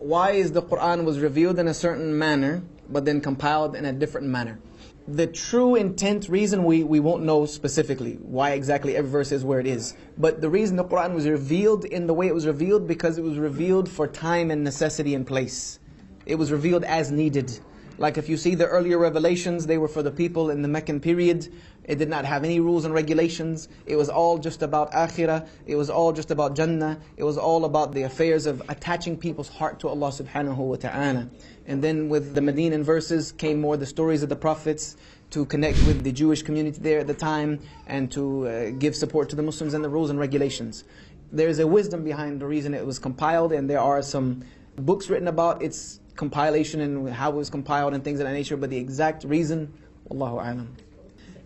why is the Qur'an was revealed in a certain manner, but then compiled in a different manner? The true intent reason we won't know specifically why exactly every verse is where it is. But the reason the Qur'an was revealed in the way it was revealed, because it was revealed for time and necessity and place. It was revealed as needed. Like if you see the earlier revelations, they were for the people in the Meccan period. It did not have any rules and regulations. It was all just about akhirah. It was all just about Jannah. It was all about the affairs of attaching people's heart to Allah subhanahu wa ta'ala. And then with the Medinan verses came more the stories of the prophets to connect with the Jewish community there at the time and to give support to the Muslims and the rules and regulations. There is a wisdom behind the reason it was compiled, and there are some books written about its compilation and how it was compiled and things of that nature, but the exact reason, Wallahu a'lam.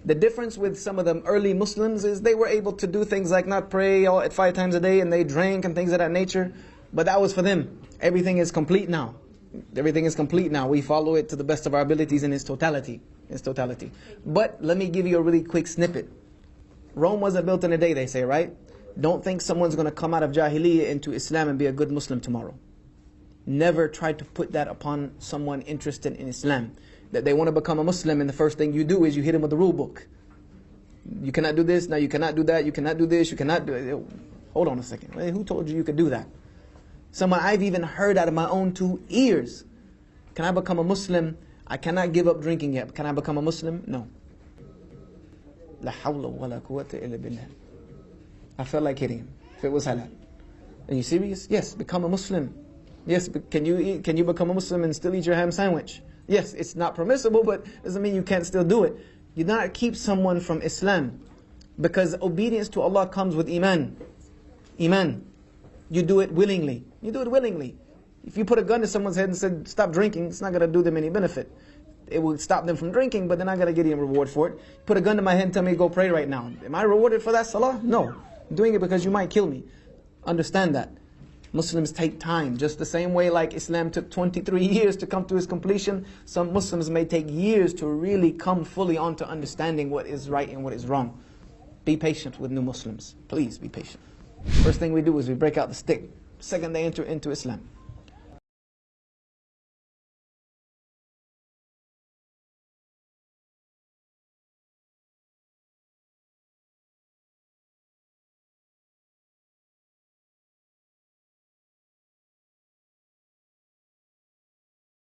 The difference with some of the early Muslims is they were able to do things like not pray at 5 times a day, and they drank and things of that nature, but that was for them. Everything is complete now. Everything is complete now. We follow it to the best of our abilities in its totality. But let me give you a really quick snippet. Rome wasn't built in a day, they say, right? Don't think someone's going to come out of Jahiliyyah into Islam and be a good Muslim tomorrow. Never try to put that upon someone interested in Islam. That they want to become a Muslim, and the first thing you do is you hit them with the rule book. You cannot do this, now you cannot do that, you cannot do this, you cannot do it. Hold on a second. Who told you could do that? Someone I've even heard out of my own 2 ears. Can I become a Muslim? I cannot give up drinking yet. Can I become a Muslim? No. La hawla wa la quwwata illa billah. I felt like hitting him if it was halal. Are you serious? Yes, become a Muslim. Yes, but can you become a Muslim and still eat your ham sandwich? Yes, it's not permissible, but doesn't mean you can't still do it. You do not keep someone from Islam, because obedience to Allah comes with iman. Iman. You do it willingly. You do it willingly. If you put a gun to someone's head and said, stop drinking, it's not going to do them any benefit. It will stop them from drinking, but they're not going to get any reward for it. Put a gun to my head and tell me, go pray right now. Am I rewarded for that salah? No. I'm doing it because you might kill me. Understand that. Muslims take time. Just the same way like Islam took 23 years to come to its completion, some Muslims may take years to really come fully onto understanding what is right and what is wrong. Be patient with new Muslims. Please be patient. First thing we do is we break out the stick. Second they enter into Islam.